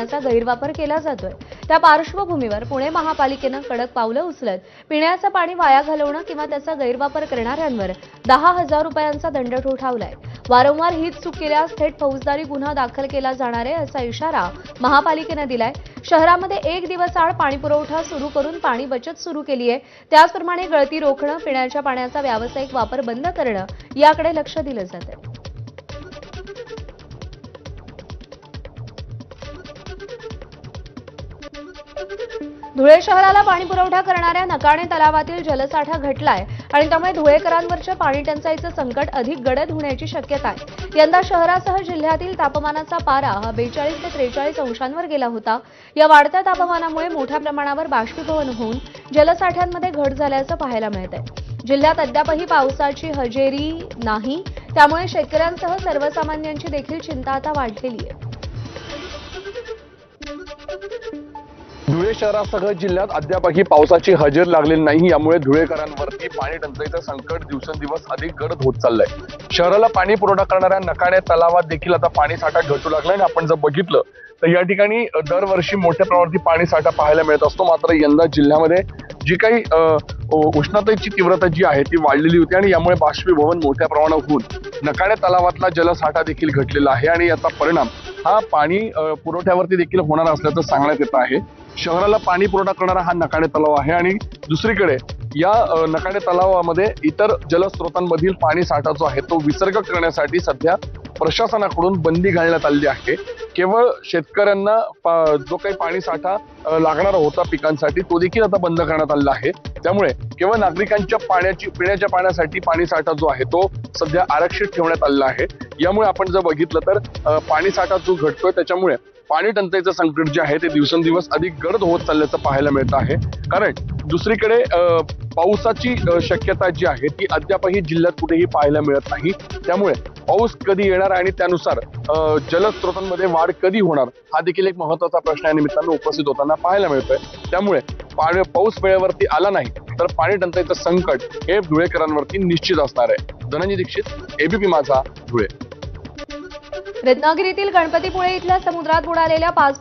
पाण्याचा गैरवापर केला जातोय। त्या पार्श्वभूमीवर पुणे महापालिकेनं कडक पावलं उचलत पिण्याचं पाणी वाया घालवणं किंवा त्याचा गैरवापर करणाऱ्यांवर 10,000 रुपयांचा दंड ठोठावलाय। वारंवार हीच चूक केल्यास थेट फौजदारी गुन्हा दाखल केला जाणार आहे असा इशारा महापालिकेनं दिलाय। शहरामध्ये 1 दिवस आड पाणी पुरवठा सुरू करून पाणी बचत सुरू केली आहे। त्याचप्रमाणे गळती रोखणं, पिण्याच्या पाण्याचा व्यावसायिक वापर बंद करणं याकडे लक्ष दिलं जातंय। धुळे शहराला पाणी पुरवठा करणाऱ्या नकाणे तलावातील जलसाठा घटलाय आणि त्यामुळे धुळेकरांवरच्या पाणी टंचाईचं संकट अधिक गडद होण्याची शक्यता आहे। यंदा शहरासह जिल्ह्यातील तापमानाचा पारा हा 42 ते 43 अंशांवर गेला होता। या वाढत्या तापमानामुळे मोठ्या प्रमाणावर बाष्पीभवन होऊन जलसाठ्यांमध्ये घट झाल्याचं पाहायला मिळतंय। जिल्ह्यात अद्यापही पावसाची हजेरी नाही, त्यामुळे शेतकऱ्यांसह सर्वसामान्यांची देखील चिंता आता वाढलेली आहे। धुळे शहरासह जिल्ह्यात अद्यापही पावसाची हजेरी लागलेली नाही, यामुळे धुळेकरांवरती पाणी टंचाईचं संकट दिवसेंदिवस अधिक गडद होत चाललंय। शहराला पाणी पुरवठा करणाऱ्या नकाणे तलावात देखील आता पाणी साठा घटू लागलाय। आपण जर बघितलं तर या ठिकाणी दरवर्षी मोठ्या प्रमाणावरती पाणी साठा पाहायला मिळत असतो, मात्र यंदा जिल्ह्यामध्ये जी काही उष्णतेची तीव्रता जी आहे ती वाढलेली होती आणि यामुळे बाष्पीभवन मोठ्या प्रमाणावर होऊन नकाणे तलावातला जलसाठा देखील घटलेला आहे आणि याचा परिणाम हा पाणी पुरवठ्यावरती देखील होणार असल्याचं सांगण्यात येत आहे। शहराला पाणी पुरवठा करणारा हा नकाणे तलाव आहे आणि दुसरीकडे या नकाणे तलावामध्ये इतर जलस्रोतांमधील पाणी साठा जो आहे तो विसर्ग करण्यासाठी सध्या प्रशासनाकडून बंदी घालण्यात आली आहे। केवळ शेतकऱ्यांना जो काही पाणी साठा लागणार होता पिकांसाठी तो देखील आता बंद करण्यात आलेला आहे। त्यामुळे केवळ नागरिकांच्या पिण्याच्या पाण्यासाठी पाणी साठा जो आहे तो सध्या आरक्षित ठेवण्यात आलेला आहे। यामुळे आपण जर बघितलं तर पाणी साठा जो घटतोय त्याच्यामुळे पाणी टंचाईचं संकट जे आहे ते दिवसेंदिवस अधिक गडद होत चालल्याचं पाहायला मिळत आहे। कारण दुसरीकडे पावसाची शक्यता जी आहे ती अद्यापही जिल्ह्यात कुठेही पाहायला मिळत नाही। त्यामुळे पाऊस कधी येणार आणि त्यानुसार जलस्रोतांमध्ये वाढ कधी होणार हा देखील एक महत्त्वाचा प्रश्न या निमित्तानं उपस्थित होताना पाहायला मिळतोय। त्यामुळे पाऊस वेळेवरती आला नाही तर पाणी टंचाईचं संकट हे धुळेकरांवरती निश्चित असणार आहे। धनंजय दीक्षित, एबीपी माझा, धुळे। रत्नागिरीतील गणपतीपुळे इथल्या समुद्रात बुडालेल्या 5